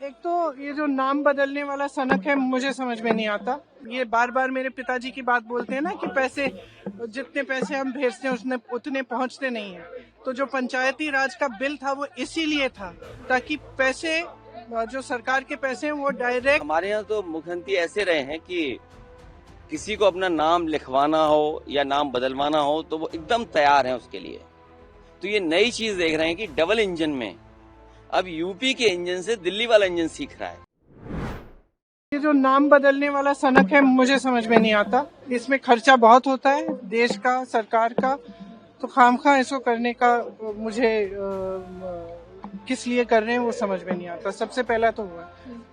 एक तो ये जो नाम बदलने वाला सनक है मुझे समझ में नहीं आता। ये बार बार मेरे पिताजी की बात बोलते हैं ना कि पैसे, जितने पैसे हम भेजते हैं उतने पहुंचते नहीं है। तो जो पंचायती राज का बिल था वो इसीलिए था ताकि पैसे, जो सरकार के पैसे हैं वो डायरेक्ट। हमारे यहाँ तो मुख्यमंत्री ऐसे रहे हैं कि किसी को अपना नाम लिखवाना हो या नाम बदलवाना हो तो वो एकदम तैयार हैं उसके लिए। तो ये नई चीज देख रहे हैं कि डबल इंजन में अब यूपी के इंजन से दिल्ली वाला इंजन सीख रहा है। ये जो नाम बदलने वाला सनक है मुझे समझ में नहीं आता। इसमें खर्चा बहुत होता है देश का, सरकार का। तो खामखा इसको करने का मुझे किस लिए कर रहे हैं वो समझ में नहीं आता। सबसे पहला तो हुआ।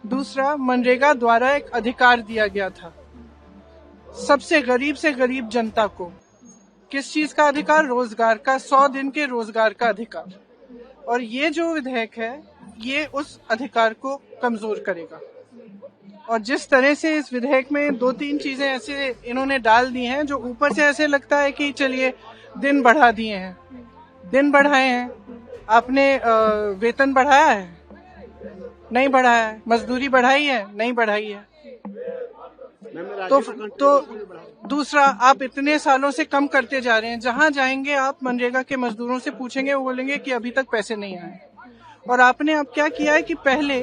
दूसरा, मनरेगा द्वारा एक अधिकार दिया गया था सबसे गरीब से गरीब जनता को। किस चीज का अधिकार? रोजगार का, 100 दिन के रोजगार का अधिकार। और ये जो विधेयक है ये उस अधिकार को कमजोर करेगा। और जिस तरह से इस विधेयक में 2-3 चीजें ऐसे इन्होंने डाल दी हैं जो ऊपर से ऐसे लगता है कि चलिए दिन बढ़ा दिए हैं, दिन बढ़ाए हैं। आपने वेतन बढ़ाया है? नहीं बढ़ाया है। मजदूरी बढ़ाई है? नहीं बढ़ाई है। तो दूसरा, आप इतने सालों से कम करते जा रहे हैं। जहां जाएंगे आप मनरेगा के मजदूरों से पूछेंगे, वो बोलेंगे कि अभी तक पैसे नहीं आए। और आपने अब क्या किया है कि पहले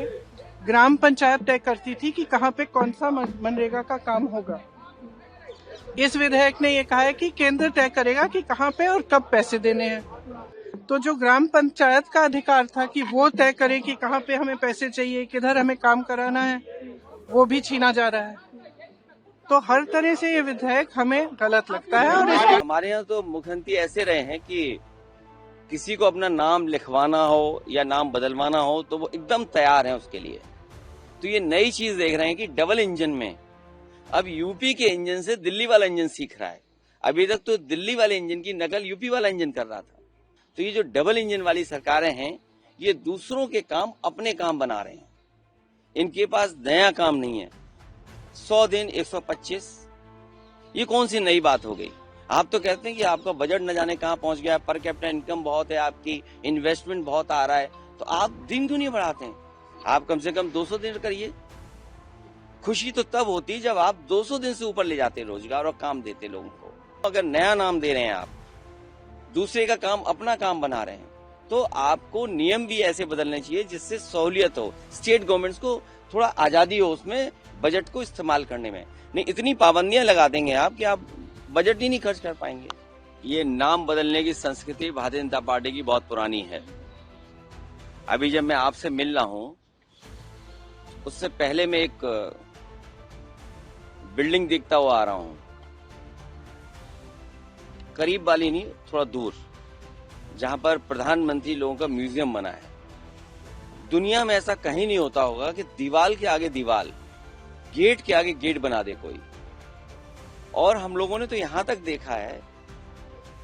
ग्राम पंचायत तय करती थी कि कहां पे कौन सा मनरेगा का काम होगा। इस विधेयक ने ये कहा है कि केंद्र तय करेगा कि कहां पे और कब पैसे देने हैं। तो जो ग्राम पंचायत का अधिकार था कि वो तय करे कि कहां पे हमें पैसे चाहिए, किधर हमें काम कराना है, वो भी छीना जा रहा है। तो हर तरह से ये विधेयक हमें गलत लगता है। और हमारे यहाँ तो मुख्यमंत्री ऐसे रहे हैं कि किसी को अपना नाम लिखवाना हो या नाम बदलवाना हो तो वो एकदम तैयार हैं उसके लिए। तो ये नई चीज देख रहे हैं कि डबल इंजन में अब यूपी के इंजन से दिल्ली वाला इंजन सीख रहा है। अभी तक तो दिल्ली वाले इंजन की नकल यूपी वाला इंजन कर रहा था। तो ये जो डबल इंजन वाली सरकारें हैं ये दूसरों के काम अपने काम बना रहे हैं। इनके पास नया काम नहीं है। 100 दिन 125, ये कौन सी नई बात हो गई? आप तो कहते हैं कि आपका बजट न जाने कहां पहुंच गया, पर कैपिटा इनकम बहुत है, आपकी इन्वेस्टमेंट बहुत आ रहा है, तो आप दिन क्यों नहीं बढ़ाते हैं? आप कम से कम 200 दिन करिए। खुशी तो तब होती जब आप 200 दिन से ऊपर ले जाते रोजगार और काम देते लोगों को। अगर नया नाम दे रहे हैं आप, दूसरे का काम अपना काम बना रहे हैं, तो आपको नियम भी ऐसे बदलने चाहिए जिससे सहूलियत हो, स्टेट गवर्नमेंट्स को थोड़ा आजादी हो उसमें बजट को इस्तेमाल करने में। नहीं, इतनी पाबंदियां लगा देंगे आप कि आप बजट ही नहीं खर्च कर पाएंगे। ये नाम बदलने की संस्कृति भारतीय जनता पार्टी की बहुत पुरानी है। अभी जब मैं आपसे मिल रहा हूं उससे पहले मैं एक बिल्डिंग देखता हुआ आ रहा हूं, करीब वाली नहीं, थोड़ा दूर, जहां पर प्रधानमंत्री लोगों का म्यूजियम बना है। दुनिया में ऐसा कहीं नहीं होता होगा कि दीवार के आगे दीवार, गेट के आगे गेट बना दे कोई। और हम लोगों ने तो यहां तक देखा है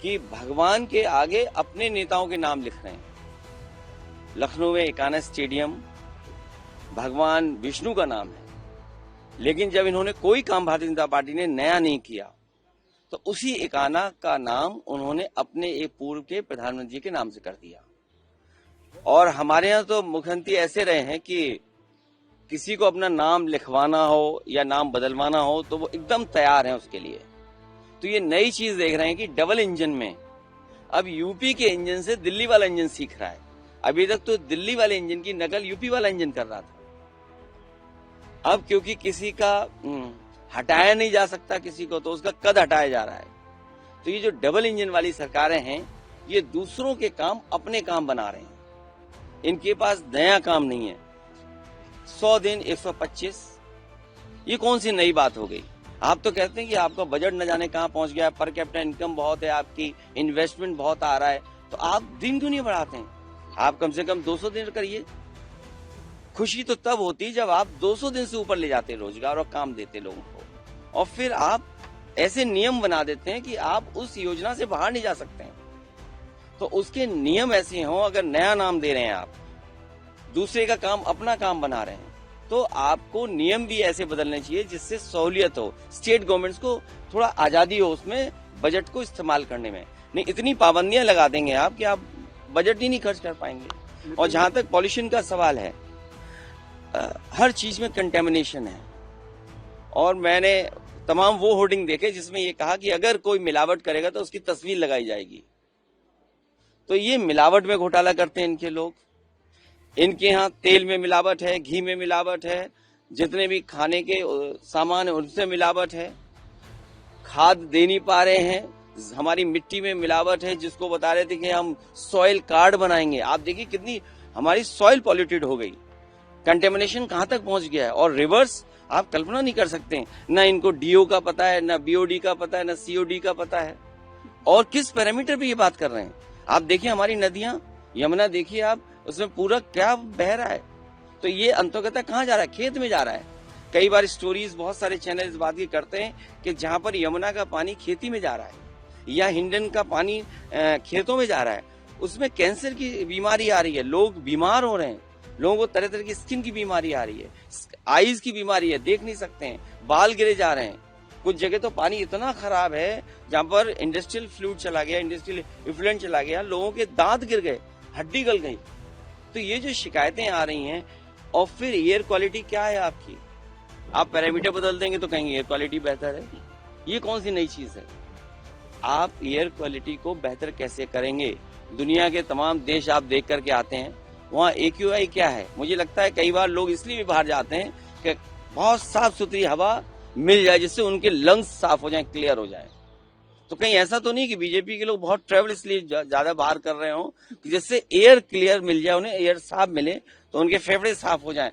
कि भगवान के आगे अपने नेताओं के नाम लिख रहे हैं। लखनऊ में एकाना स्टेडियम भगवान विष्णु का नाम है, लेकिन जब इन्होंने कोई काम भारतीय जनता पार्टी ने नया नहीं किया तो उसी एकाना का नाम उन्होंने अपने एक पूर्व के प्रधानमंत्री के नाम से कर दिया। और हमारे यहाँ तो मुख्यमंत्री ऐसे रहे हैं कि किसी को अपना नाम लिखवाना हो या नाम बदलवाना हो तो वो एकदम तैयार हैं उसके लिए। तो ये नई चीज देख रहे हैं कि डबल इंजन में अब यूपी के इंजन से दिल्ली वाला इंजन सीख रहा है। अभी तक तो दिल्ली वाले इंजन की नकल यूपी वाला इंजन कर रहा था। अब क्योंकि किसी का हटाया नहीं जा सकता किसी को, तो उसका कद हटाया जा रहा है। तो ये जो डबल इंजन वाली सरकारें हैं ये दूसरों के काम अपने काम बना रहे हैं। इनके पास नया काम नहीं है। 100 दिन 125, ये कौन सी नई बात हो गई? आप तो कहते हैं कि आपका बजट न जाने कहां पहुंच गया, पर कैपिटा इनकम बहुत है, आपकी इन्वेस्टमेंट बहुत आ रहा है, तो आप दिन क्यों नहीं बढ़ाते हैं? आप कम से कम 200 दिन करिए। खुशी तो तब होती जब आप 200 दिन से ऊपर ले जाते रोजगार और काम देते लोगों को। और फिर आप ऐसे नियम बना देते हैं कि आप उस योजना से बाहर नहीं जा सकते हैं। तो उसके नियम ऐसे हों, अगर नया नाम दे रहे हैं आप, दूसरे का काम अपना काम बना रहे हैं, तो आपको नियम भी ऐसे बदलने चाहिए जिससे सहूलियत हो, स्टेट गवर्नमेंट्स को थोड़ा आजादी हो उसमें बजट को इस्तेमाल करने में। नहीं, इतनी पाबंदियां लगा देंगे आप कि आप बजट ही नहीं खर्च कर पाएंगे। और जहां तक पॉल्यूशन का सवाल है, हर चीज में कंटेमिनेशन है। और मैंने तमाम वो होर्डिंग देखे जिसमें ये कहा कि अगर कोई मिलावट करेगा तो उसकी तस्वीर लगाई जाएगी। तो ये मिलावट में घोटाला करते हैं इनके लोग। इनके यहाँ तेल में मिलावट है, घी में मिलावट है, जितने भी खाने के सामान है उनसे मिलावट है, खाद दे नहीं पा रहे हैं, हमारी मिट्टी में मिलावट है, जिसको बता रहे थे कि हम सॉइल कार्ड बनाएंगे। आप देखिए कितनी हमारी सॉइल पॉल्यूटेड हो गई, कंटेमिनेशन कहां तक पहुंच गया है। और रिवर्स आप कल्पना नहीं कर सकते, ना इनको डीओ का पता है, ना बीओडी का पता है, ना सीओडी का पता है, और किस पैरामीटर पे ये बात कर रहे हैं। आप देखिए हमारी नदियां, यमुना देखिए आप, उसमें पूरा क्या बह रहा है। तो ये अंतोगता कहाँ जा रहा है? खेत में जा रहा है। कई बार स्टोरीज बहुत सारे चैनल इस बात की करते हैं कि जहां पर यमुना का पानी खेती में जा रहा है या हिंडन का पानी खेतों में जा रहा है, उसमें कैंसर की बीमारी आ रही है, लोग बीमार हो रहे हैं, लोगों को तरह तरह की स्किन की बीमारी आ रही है, आईज की बीमारी है, देख नहीं सकते हैं, बाल गिरे जा रहे हैं। कुछ जगह तो पानी इतना खराब है जहां पर इंडस्ट्रियल फ्लूइड चला गया, इंडस्ट्रियल इफ्लुएंट चला गया, लोगों के दांत गिर गए, हड्डी गल गई। तो ये जो शिकायतें आ रही हैं, और फिर एयर क्वालिटी क्या है आपकी, आप पैरामीटर बदल देंगे तो कहेंगे एयर क्वालिटी बेहतर है। ये कौन सी नई चीज है? आप एयर क्वालिटी को बेहतर कैसे करेंगे? दुनिया के तमाम देश आप देख करके आते हैं, वहाँ AQI क्या है? मुझे लगता है कई बार लोग इसलिए भी बाहर जाते हैं कि बहुत साफ सुथरी हवा मिल जाए, जिससे उनके लंग्स साफ हो जाएं, क्लियर हो जाएं। तो कहीं ऐसा तो नहीं कि बीजेपी के लोग बहुत ट्रेवल इसलिए ज्यादा बाहर कर रहे हो कि जिससे एयर क्लियर मिल जाए, उन्हें एयर साफ मिले तो उनके फेफड़े साफ हो जाएं।